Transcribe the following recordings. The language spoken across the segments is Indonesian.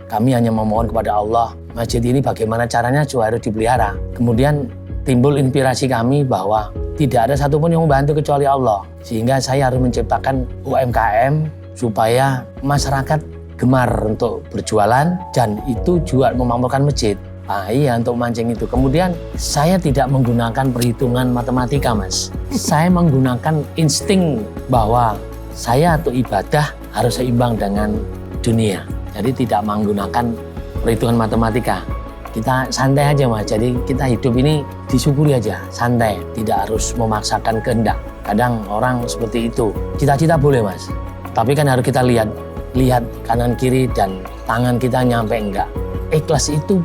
Kami hanya memohon kepada Allah, masjid ini bagaimana caranya supaya harus dipelihara. Kemudian timbul inspirasi kami bahwa tidak ada satupun yang membantu kecuali Allah. Sehingga saya harus menciptakan UMKM supaya masyarakat gemar untuk berjualan dan itu juga memakmurkan masjid. Nah, iya, untuk mancing itu. Kemudian saya tidak menggunakan perhitungan matematika, Mas. Saya menggunakan insting bahwa saya untuk ibadah harus seimbang dengan dunia. Jadi tidak menggunakan perhitungan matematika. Kita santai aja, Mas. Jadi kita hidup ini disyukuri aja, santai. Tidak harus memaksakan kehendak. Kadang orang seperti itu. Cita-cita boleh, Mas. Tapi kan harus kita lihat kanan kiri dan tangan kita nyampe enggak. Ikhlas itu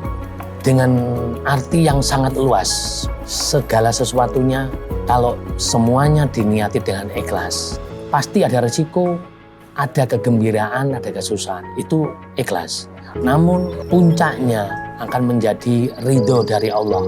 dengan arti yang sangat luas. Segala sesuatunya kalau semuanya diniati dengan ikhlas, pasti ada resiko, ada kegembiraan, ada kesusahan. Itu ikhlas. Namun puncaknya akan menjadi ridho dari Allah.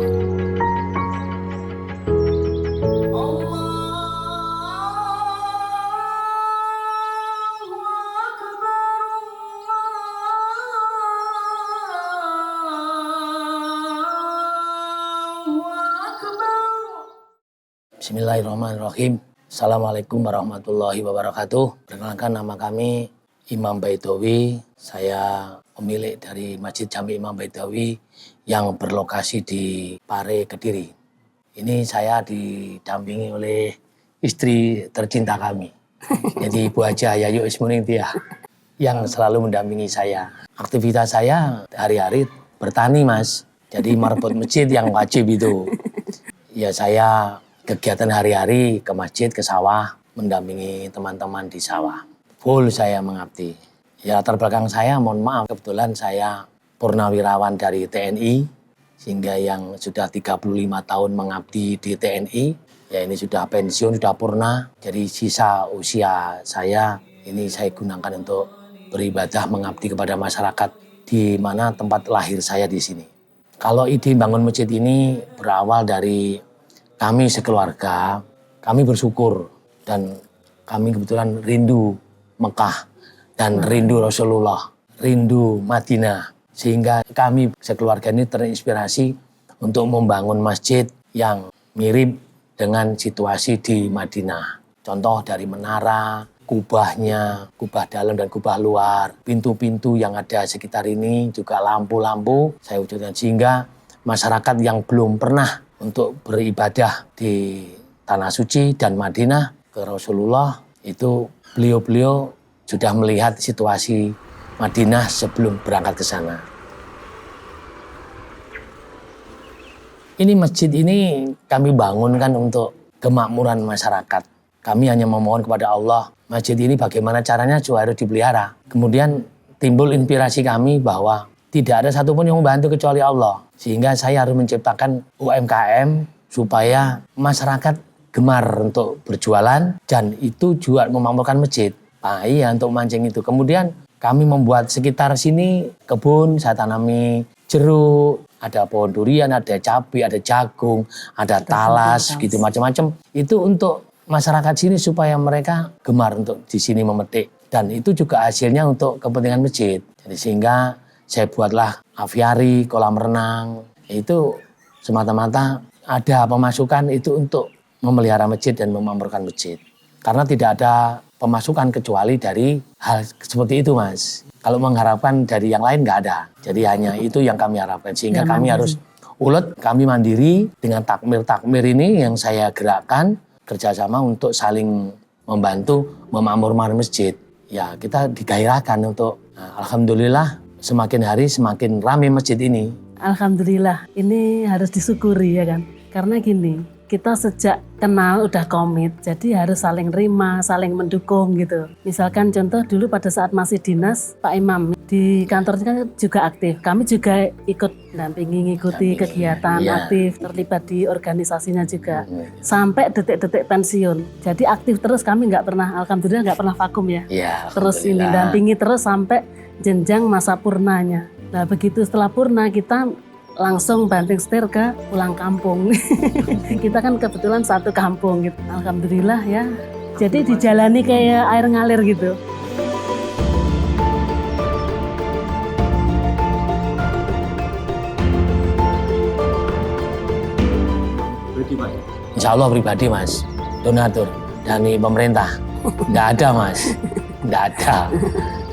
Bismillahirrahmanirrahim. Assalamualaikum warahmatullahi wabarakatuh. Perkenalkan, nama kami Imam Baidawi. Saya pemilik dari Masjid Jami Imam Baidawi yang berlokasi di Pare, Kediri. Ini saya didampingi oleh istri tercinta kami. Jadi Ibu Haja Yayu Ismunintia yang selalu mendampingi saya. Aktivitas saya hari-hari bertani, Mas. Jadi merebut masjid yang wajib itu. Ya, saya kegiatan hari-hari ke masjid, ke sawah, mendampingi teman-teman di sawah. Full saya mengabdi. Ya, latar belakang saya, mohon maaf, kebetulan saya purnawirawan dari TNI, sehingga yang sudah 35 tahun mengabdi di TNI, ya ini sudah pensiun, sudah purna. Jadi sisa usia saya, ini saya gunakan untuk beribadah mengabdi kepada masyarakat di mana tempat lahir saya di sini. Kalau ide bangun masjid ini berawal dari kami sekeluarga, kami bersyukur dan kami kebetulan rindu Mekah dan rindu Rasulullah, rindu Madinah. Sehingga kami sekeluarga ini terinspirasi untuk membangun masjid yang mirip dengan situasi di Madinah. Contoh dari menara, kubahnya, kubah dalam dan kubah luar, pintu-pintu yang ada sekitar ini, juga lampu-lampu saya wujudkan sehingga masyarakat yang belum pernah untuk beribadah di Tanah Suci dan Madinah ke Rasulullah, itu beliau-beliau sudah melihat situasi Madinah sebelum berangkat ke sana. Ini masjid ini kami bangunkan untuk kemakmuran masyarakat. Kami hanya memohon kepada Allah, masjid ini bagaimana caranya supaya harus dipelihara. Kemudian timbul inspirasi kami bahwa tidak ada satupun yang membantu kecuali Allah. Sehingga saya harus menciptakan UMKM supaya masyarakat gemar untuk berjualan dan itu juga memakmurkan masjid. Nah, iya, untuk mancing itu. Kemudian kami membuat sekitar sini kebun, saya tanami jeruk, ada pohon durian, ada cabai, ada jagung, ada talas, gitu macam-macam. Itu untuk masyarakat sini supaya mereka gemar untuk di sini memetik. Dan itu juga hasilnya untuk kepentingan masjid. Jadi sehingga saya buatlah aviari, kolam renang. Itu semata-mata ada pemasukan itu untuk memelihara masjid dan memakmurkan masjid. Karena tidak ada pemasukan kecuali dari hal seperti itu, Mas. Kalau mengharapkan dari yang lain nggak ada. Jadi hanya itu yang kami harapkan. Sehingga kami harus ulet, kami mandiri dengan takmir-takmir ini yang saya gerakkan kerjasama untuk saling membantu memakmurkan masjid. Ya, kita digairahkan untuk alhamdulillah semakin hari semakin ramai masjid ini. Alhamdulillah, ini harus disyukuri ya kan. Karena gini, kita sejak kenal udah komit, jadi harus saling terima, saling mendukung gitu. Misalkan contoh dulu pada saat masih dinas, Pak Imam di kantornya juga aktif. Kami juga ikut ngikuti kegiatan aktif, terlibat di organisasinya juga. Sampai detik-detik pensiun. Jadi aktif terus, kami nggak pernah, alhamdulillah nggak pernah vakum ya. Terus ini dampingi terus sampai jenjang masa purnanya. Nah begitu setelah purna kita langsung banting setir ke pulang kampung. Kita kan kebetulan satu kampung gitu. Alhamdulillah ya. Jadi dijalani kayak air ngalir gitu. Insya Allah pribadi Mas, donatur dari pemerintah. Nggak ada Mas, nggak ada.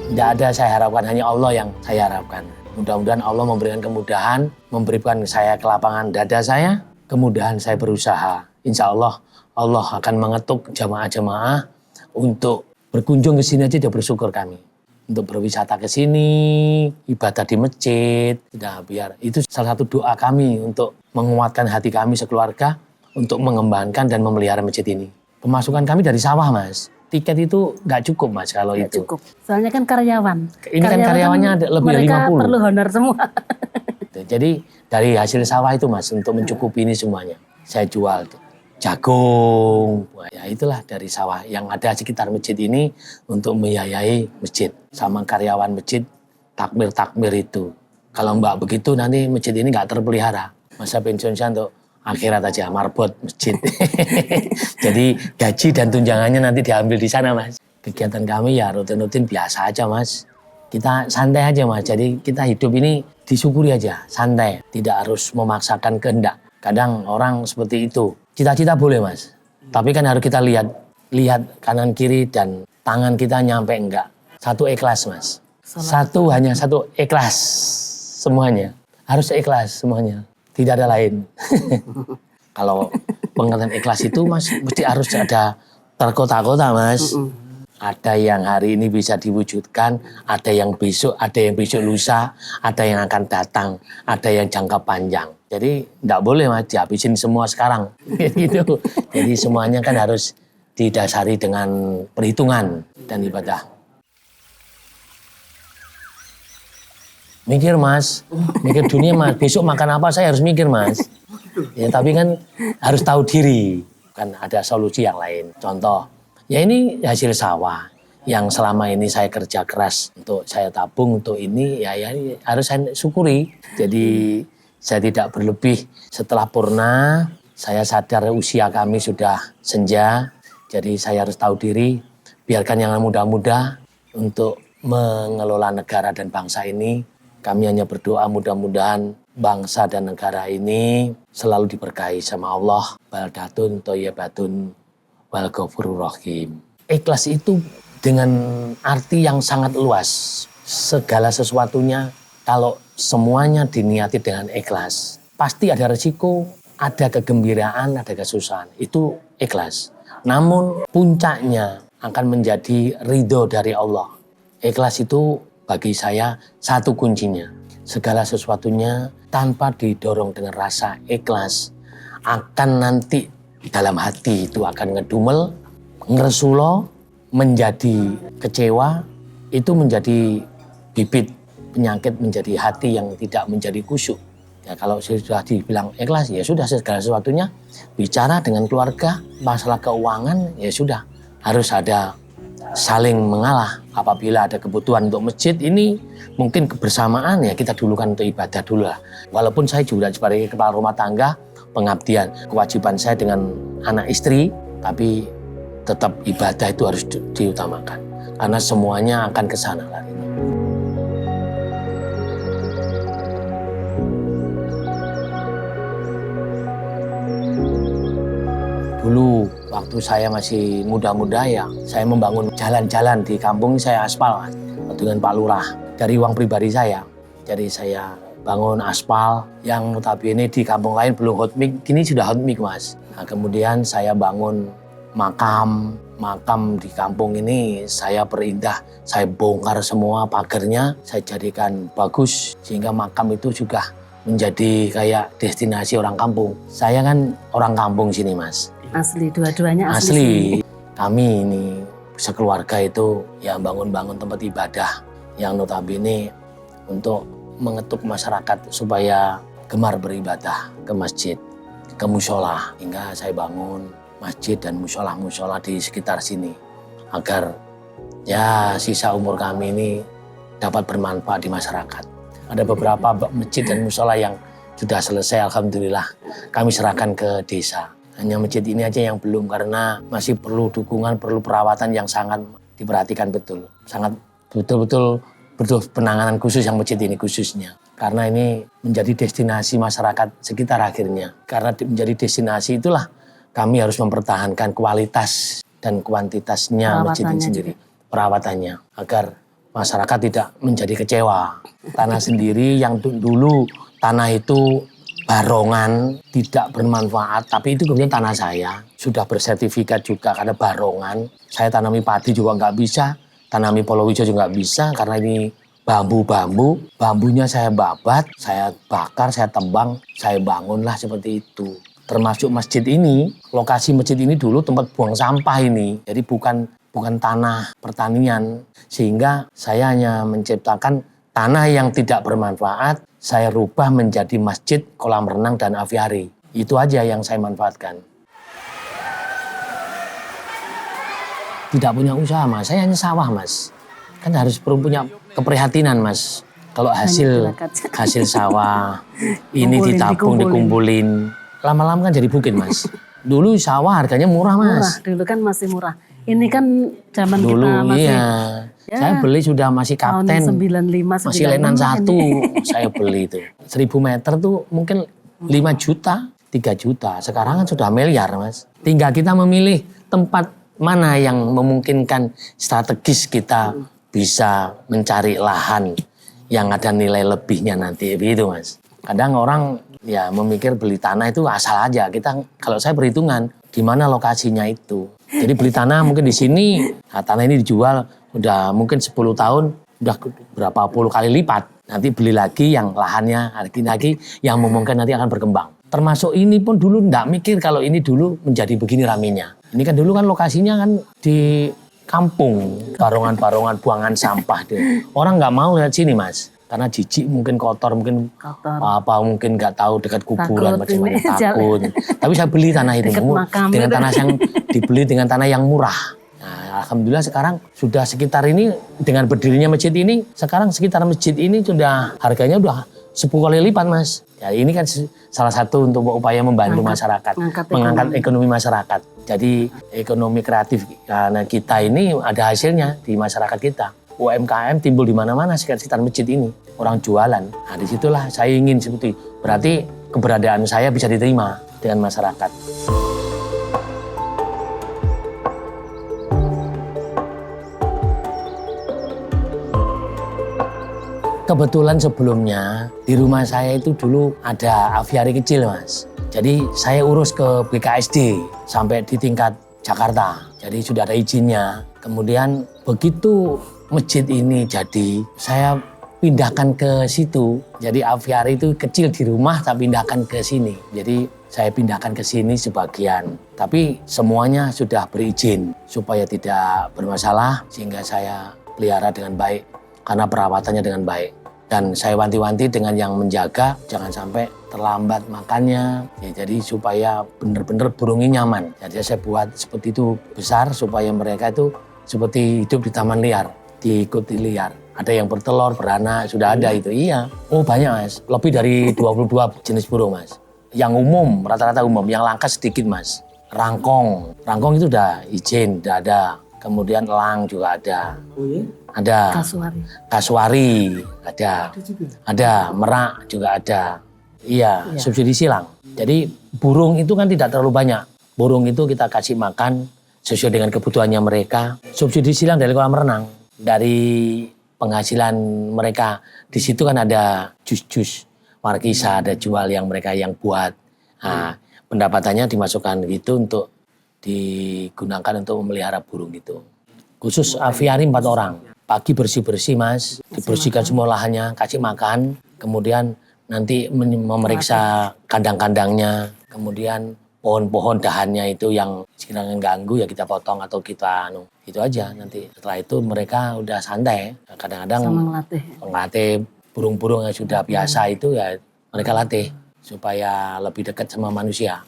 Nggak ada saya harapkan, hanya Allah yang saya harapkan. Mudah-mudahan Allah memberikan kemudahan, memberikan saya kelapangan dada saya, kemudahan saya berusaha. Insya Allah, Allah akan mengetuk jamaah-jamaah untuk berkunjung ke sini aja dia bersyukur kami. Untuk berwisata ke sini, ibadah di masjid. Nah, biar itu salah satu doa kami untuk menguatkan hati kami sekeluarga untuk mengembangkan dan memelihara masjid ini. Pemasukan kami dari sawah Mas. Tiket itu nggak cukup Mas kalau Nggak itu. cukup. Soalnya kan karyawan. Ini kan karyawannya ada lebih dari mereka 50. perlu honor semua. Jadi dari hasil sawah itu Mas untuk mencukupi ini semuanya. Saya jual jagung. Ya itulah dari sawah yang ada sekitar masjid ini untuk membiayai masjid. Sama karyawan masjid takmir itu. Kalau mbak begitu nanti masjid ini nggak terpelihara. Masa pensiun saya untuk akhirat aja, marbot masjid. Jadi gaji dan tunjangannya nanti diambil di sana Mas. Kegiatan kami ya rutin-rutin biasa aja Mas. Kita santai aja Mas, jadi kita hidup ini disyukuri aja, santai. Tidak harus memaksakan kehendak. Kadang orang seperti itu, cita-cita boleh Mas. Tapi kan harus kita lihat kanan kiri dan tangan kita nyampe enggak. Satu ikhlas Mas. Hanya satu ikhlas semuanya. Harus ikhlas semuanya. Tidak ada lain. Kalau pengertian ikhlas itu Mas, mesti harus ada terkota-kota Mas. Ada yang hari ini bisa diwujudkan, ada yang besok lusa, ada yang akan datang, ada yang jangka panjang. Jadi enggak boleh Mas dihabisin semua sekarang. Gitu. Jadi semuanya kan harus didasari dengan perhitungan dan ibadah. Mikir Mas, mikir dunia Mas, besok makan apa saya harus mikir Mas. Ya tapi kan harus tahu diri, kan ada solusi yang lain. Contoh, ya ini hasil sawah yang selama ini saya kerja keras untuk saya tabung untuk ini, ya harus saya syukuri. Jadi saya tidak berlebih. Setelah purna, saya sadar usia kami sudah senja, jadi saya harus tahu diri, biarkan yang muda-muda untuk mengelola negara dan bangsa ini. Kami hanya berdoa mudah-mudahan bangsa dan negara ini selalu diberkahi sama Allah. Baldatun thayyibatun wal ghafurur rahim. Ikhlas itu dengan arti yang sangat luas. Segala sesuatunya kalau semuanya diniati dengan ikhlas, pasti ada resiko, ada kegembiraan, ada kesusahan. Itu ikhlas. Namun puncaknya akan menjadi ridho dari Allah. Ikhlas itu bagi saya satu kuncinya. Segala sesuatunya tanpa didorong dengan rasa ikhlas akan nanti dalam hati itu akan ngedumel, ngeresulo, menjadi kecewa, itu menjadi bibit penyakit, menjadi hati yang tidak menjadi khusyuk. Ya, kalau sudah dibilang ikhlas, ya sudah segala sesuatunya. Bicara dengan keluarga, masalah keuangan, ya sudah. Harus ada saling mengalah. Apabila ada kebutuhan untuk masjid ini, mungkin kebersamaan ya kita dulukan untuk ibadah dulu lah. Walaupun saya juga sebagai kepala rumah tangga, pengabdian, kewajiban saya dengan anak istri, tapi tetap ibadah itu harus diutamakan. Karena semuanya akan ke sana larinya. Dulu waktu saya masih muda-muda ya, saya membangun jalan-jalan di kampung saya aspal dengan Pak Lurah dari uang pribadi saya. Jadi saya bangun aspal yang notabene di kampung lain belum hot mix, kini sudah hot mix Mas. Nah, kemudian saya bangun makam di kampung ini saya perindah, saya bongkar semua pagarnya, saya jadikan bagus sehingga makam itu juga menjadi kayak destinasi orang kampung. Saya kan orang kampung sini Mas. Asli, dua-duanya asli. Asli. Kami ini sekeluarga itu ya bangun-bangun tempat ibadah yang notabene untuk mengetuk masyarakat supaya gemar beribadah ke masjid, ke mushola. Hingga saya bangun masjid dan mushola di sekitar sini agar ya sisa umur kami ini dapat bermanfaat di masyarakat. Ada beberapa masjid dan mushola yang sudah selesai, alhamdulillah kami serahkan ke desa. Hanya masjid ini aja yang belum karena masih perlu dukungan, perlu perawatan yang sangat diperhatikan betul. Sangat betul-betul butuh penanganan khusus yang masjid ini khususnya. Karena ini menjadi destinasi masyarakat sekitar akhirnya. Karena menjadi destinasi itulah kami harus mempertahankan kualitas dan kuantitasnya masjid ini sendiri, perawatannya, agar masyarakat tidak menjadi kecewa. Tanah sendiri yang dulu tanah itu barongan, tidak bermanfaat, tapi itu kemudian tanah saya sudah bersertifikat juga karena barongan. Saya tanami padi juga nggak bisa, tanami palawija juga nggak bisa karena ini bambunya saya babat, saya bakar, saya tebang, saya bangunlah seperti itu. Termasuk masjid ini, lokasi masjid ini dulu tempat buang sampah ini, jadi bukan tanah pertanian, sehingga saya hanya menciptakan tanah yang tidak bermanfaat, saya rubah menjadi masjid, kolam renang dan aviari. Itu aja yang saya manfaatkan. Tidak punya usaha Mas, saya hanya sawah Mas. Kan harus punya keprihatinan Mas. Kalau hasil sawah ini dikumpulin. Lama-lama kan jadi bukit Mas. Dulu sawah harganya murah Mas. Murah, dulu kan masih murah. Ini kan zaman dulu, kita masih. Iya. Ya, saya beli sudah masih kapten. Tahun 95, masih lenan 1 saya beli itu. 1000 meter tuh mungkin 5 juta, 3 juta. Sekarang kan sudah miliar Mas. Tinggal kita memilih tempat mana yang memungkinkan strategis kita bisa mencari lahan yang ada nilai lebihnya nanti, begitu Mas. Kadang orang ya memikir beli tanah itu asal aja. Kalau saya berhitungan di mana lokasinya itu. Jadi beli tanah mungkin di sini, nah tanah ini dijual udah mungkin 10 tahun, udah berapa puluh kali lipat. Nanti beli lagi yang lahannya lagi yang memungkinkan nanti akan berkembang. Termasuk ini pun dulu enggak mikir kalau ini dulu menjadi begini ramenya. Ini kan dulu kan lokasinya kan di kampung, barongan-barongan buangan sampah deh. Orang nggak mau lihat sini Mas, karena jijik, mungkin kotor, mungkin mungkin nggak tahu dekat kuburan macam-macam, takut. Tapi saya beli tanah itu dengan tanah yang dibeli dengan tanah yang murah. Nah, alhamdulillah sekarang sudah sekitar ini dengan berdirinya masjid ini, sekarang sekitar masjid ini sudah harganya udah 10 kali lipat Mas. Ya ini kan salah satu untuk upaya membantu masyarakat, mengangkat ekonomi masyarakat. Jadi ekonomi kreatif kita ini ada hasilnya di masyarakat kita. UMKM timbul di mana-mana sekitar masjid ini. Orang jualan. Nah disitulah saya ingin seperti berarti keberadaan saya bisa diterima dengan masyarakat. Kebetulan sebelumnya di rumah saya itu dulu ada aviari kecil Mas. Jadi saya urus ke BKSD sampai di tingkat Jakarta. Jadi sudah ada izinnya. Kemudian begitu masjid ini jadi, saya pindahkan ke situ. Jadi aviari itu kecil di rumah, saya pindahkan ke sini. Jadi saya pindahkan ke sini sebagian. Tapi semuanya sudah berizin supaya tidak bermasalah, sehingga saya pelihara dengan baik karena perawatannya dengan baik. Dan saya wanti-wanti dengan yang menjaga, jangan sampai terlambat makannya. Ya, jadi supaya benar-benar burungnya nyaman. Jadi saya buat seperti itu besar supaya mereka itu seperti hidup di taman liar, diikuti liar. Ada yang bertelur, beranak, sudah ada itu. Iya. Oh banyak Mas, lebih dari 22 jenis burung Mas. Yang umum, rata-rata umum, yang langka sedikit Mas. Rangkong itu udah izin, udah ada. Kemudian elang juga ada. Oh iya? Ada. Kasuari ada. Ada, merak juga ada. Iya, subsidi silang. Jadi burung itu kan tidak terlalu banyak. Burung itu kita kasih makan sesuai dengan kebutuhannya mereka. Subsidi silang dari kolam renang. Dari penghasilan mereka. Di situ kan ada jus-jus markisa, ada jual yang mereka yang buat. Nah, pendapatannya dimasukkan gitu untuk digunakan untuk memelihara burung gitu. Khusus aviari 4 orang. Pagi bersih-bersih Mas, dibersihkan semua lahannya, kasih makan, kemudian nanti memeriksa kandang-kandangnya, kemudian pohon-pohon dahannya itu yang sekiranya ganggu ya kita potong atau kita itu aja nanti. Setelah itu mereka udah santai, kadang-kadang ngelatih burung-burung yang sudah biasa itu ya mereka latih supaya lebih dekat sama manusia,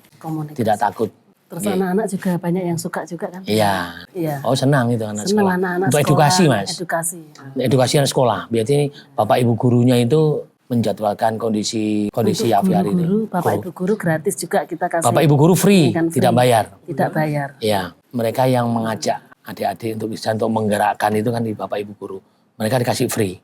tidak takut. Terus anak-anak juga banyak yang suka juga kan? Iya. Oh senang itu anak sekolah. Anak-anak untuk sekolah, edukasi Mas. Edukasi anak sekolah. Berarti Bapak Ibu gurunya itu menjadwalkan kondisi aviari itu. Bapak Ibu guru gratis juga kita kasih. Bapak Ibu guru free, tidak bayar. Tidak bayar. Iya. Mereka yang mengajak adik-adik untuk bisa untuk menggerakkan itu kan di Bapak Ibu guru. Mereka dikasih free.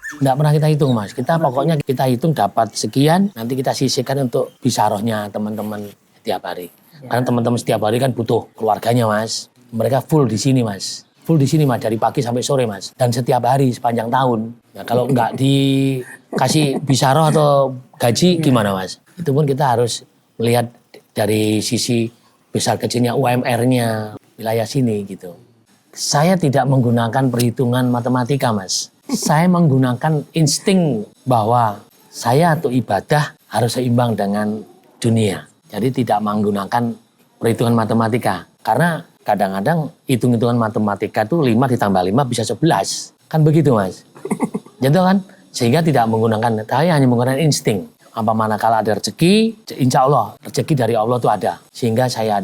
Nggak pernah kita hitung Mas. Kita pokoknya kita hitung dapat sekian, nanti kita sisihkan untuk bisarohnya teman-teman setiap hari. Karena teman-teman setiap hari kan butuh keluarganya Mas. Mereka full di sini Mas. Full di sini Mas, dari pagi sampai sore Mas. Dan setiap hari sepanjang tahun. Nah, kalau nggak dikasih bisaroh atau gaji gimana Mas? Itu pun kita harus melihat dari sisi besar kecilnya UMR-nya wilayah sini gitu. Saya tidak menggunakan perhitungan matematika Mas. Saya menggunakan insting bahwa saya untuk ibadah harus seimbang dengan dunia. Jadi tidak menggunakan perhitungan matematika. Karena kadang-kadang hitung-hitungan matematika itu 5 ditambah 5 bisa 11. Kan begitu Mas. Jadi kan sehingga tidak menggunakan, saya hanya menggunakan insting. Apa manakala ada rezeki, insya Allah rezeki dari Allah itu ada. Sehingga saya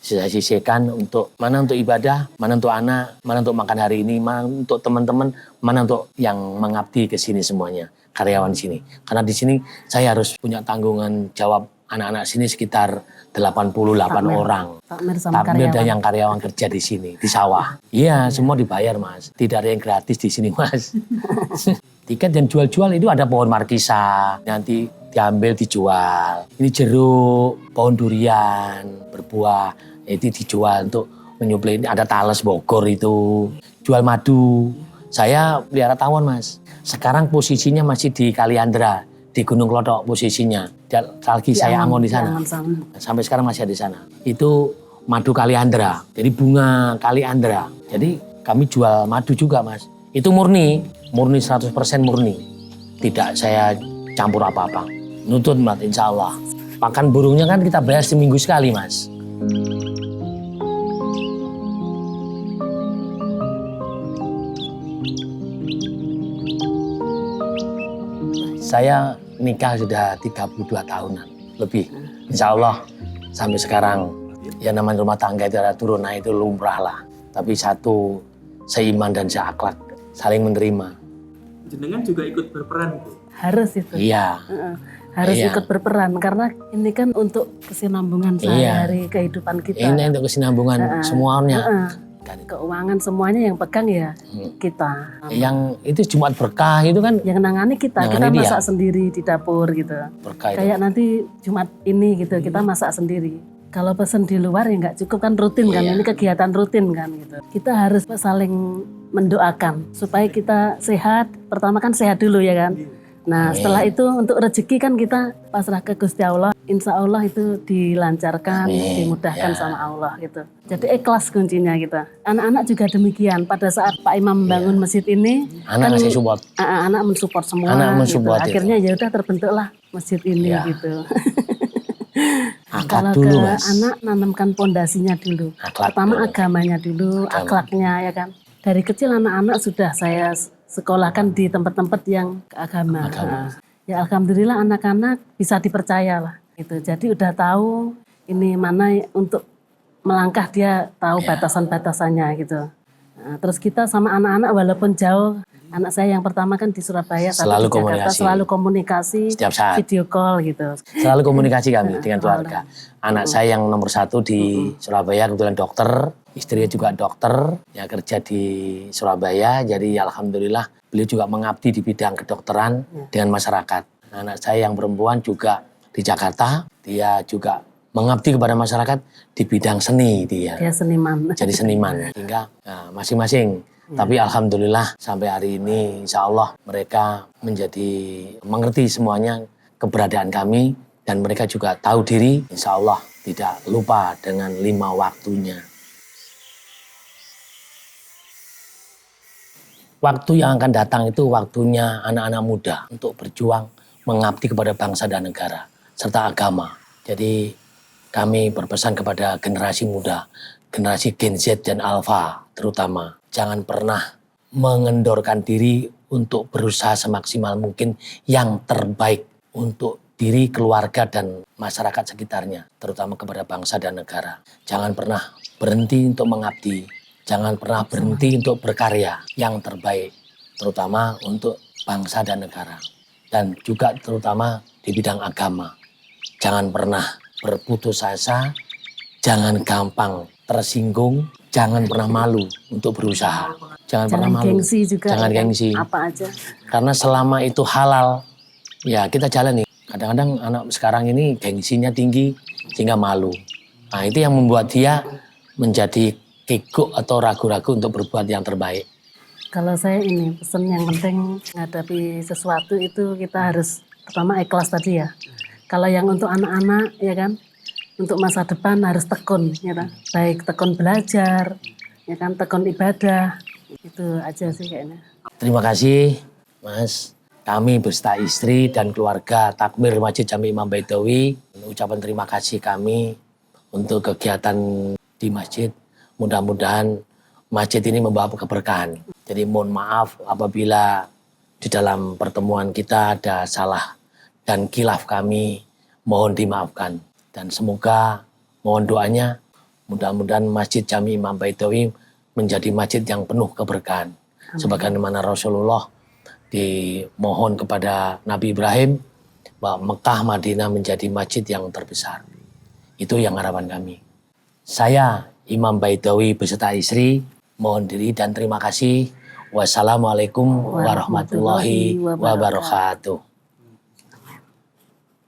sisihkan untuk mana untuk ibadah, mana untuk anak, mana untuk makan hari ini, mana untuk teman-teman, mana untuk yang mengabdi ke sini semuanya, karyawan sini. Karena di sini saya harus punya tanggungan jawab anak-anak sini sekitar 88 orang. Takmir dan yang karyawan kerja di sini, di sawah. Iya, semua dibayar Mas. Tidak ada yang gratis di sini Mas. Tiket dan jual-jual itu ada pohon markisa, nanti diambil dijual. Ini jeruk, pohon durian, berbuah, itu dijual untuk menyuplai. Ini ada Tales Bogor itu, jual madu. Saya pelihara tawon Mas. Sekarang posisinya masih di Kaliandra, di Gunung Klothok posisinya. Lagi saya angon di sana. Sampai sekarang masih ada di sana. Itu madu Kaliandra, jadi bunga Kaliandra. Jadi kami jual madu juga Mas. Itu murni 100% murni. Tidak saya campur apa-apa. Nutut Mas, insya Allah. Pakan burungnya kan kita bayar seminggu sekali Mas. Saya nikah sudah 32 tahunan lebih. Insya Allah sampai sekarang ya namanya rumah tangga itu ada turun naik itu lumrah lah. Tapi satu seiman dan seakhlak, saling menerima. Jenengan juga ikut berperan Bu? Harus itu. Iya. Harus Iya. ikut berperan karena ini kan untuk kesinambungan sehari-hari kehidupan kita. Ini untuk kesinambungan semuanya. Keuangan semuanya yang pegang ya kita. Yang itu Jumat berkah itu kan Yang nangani kita Nangani masak dia. sendiri di dapur gitu. berkah itu. Kayak nanti Jumat ini gitu kita masak sendiri. Kalau pesen di luar ya nggak cukup kan rutin kan, ini kegiatan rutin kan gitu. Kita harus saling mendoakan supaya kita sehat. Pertama kan sehat dulu ya kan. Nah setelah itu untuk rezeki kan kita pasrah ke Gusti Allah. Insya Allah itu dilancarkan, dimudahkan sama Allah gitu. Jadi ikhlas kuncinya kita. Anak-anak juga demikian. Pada saat Pak Imam membangun masjid ini, Anak ngasih support. anak mensupport semua. Anak mensupport gitu. itu. Akhirnya ya udah terbentuklah masjid ini Ya. gitu. Akhlak Kalau dulu ke Mas. anak nanamkan pondasinya dulu. Akhlak Pertama dulu. agamanya dulu, akhlaknya ya kan. Dari kecil anak-anak sudah saya sekolahkan di tempat-tempat yang keagama. Nah, ya alhamdulillah anak-anak bisa dipercaya lah. Gitu. Jadi udah tahu ini mana untuk melangkah dia tahu batasan-batasannya gitu. Nah, terus kita sama anak-anak walaupun jauh, anak saya yang pertama kan di Surabaya, satu Selalu di Jakarta, komunikasi. selalu komunikasi, Setiap saat. video call gitu. Selalu komunikasi kami dengan keluarga. Anak saya yang nomor 1 di Surabaya kebetulan dokter, istrinya juga dokter, ya kerja di Surabaya. Jadi alhamdulillah beliau juga mengabdi di bidang kedokteran dengan masyarakat. Anak saya yang perempuan juga di Jakarta, dia juga mengabdi kepada masyarakat di bidang seni dia. Dia seniman. Jadi seniman. Hingga masing-masing. Tapi alhamdulillah sampai hari ini insya Allah mereka mengerti semuanya keberadaan kami. Dan mereka juga tahu diri, insya Allah tidak lupa dengan 5 waktunya. Waktu yang akan datang itu waktunya anak-anak muda untuk berjuang mengabdi kepada bangsa dan negara serta agama. Jadi kami berpesan kepada generasi muda, generasi Gen Z dan Alpha terutama, jangan pernah mengendorkan diri untuk berusaha semaksimal mungkin yang terbaik untuk diri, keluarga, dan masyarakat sekitarnya, terutama kepada bangsa dan negara. Jangan pernah berhenti untuk mengabdi, jangan pernah berhenti untuk berkarya yang terbaik, terutama untuk bangsa dan negara. Dan juga terutama di bidang agama. Jangan pernah berputus asa, jangan gampang tersinggung, jangan pernah malu untuk berusaha. Jangan pernah Jangan malu. gengsi juga. Jangan ya kan? gengsi. Apa aja. Karena selama itu halal, ya kita jalani. Kadang-kadang anak sekarang ini gengsinya tinggi sehingga malu. Nah itu yang membuat dia menjadi kikuk atau ragu-ragu untuk berbuat yang terbaik. Kalau saya ini pesan yang penting menghadapi sesuatu itu kita harus pertama ikhlas tadi ya. Kalau yang untuk anak-anak ya kan, untuk masa depan harus tekun ya kan. Baik tekun belajar, ya kan, tekun ibadah. Itu aja sih kayaknya. Terima kasih Mas. Kami beserta istri dan keluarga Takmir Masjid Jami Imam Baidowi mengucapkan terima kasih kami untuk kegiatan di masjid. Mudah-mudahan masjid ini membawa keberkahan. Jadi mohon maaf apabila di dalam pertemuan kita ada salah dan khilaf kami, mohon dimaafkan. Dan semoga mohon doanya mudah-mudahan Masjid Jami Imam Baidowi menjadi masjid yang penuh keberkahan. Sebagaimana Rasulullah dimohon kepada Nabi Ibrahim bahwa Mekah Madinah menjadi masjid yang terbesar. Itu yang harapan kami. Saya Imam Baidowi beserta istri mohon diri dan terima kasih. Wassalamualaikum warahmatullahi wabarakatuh.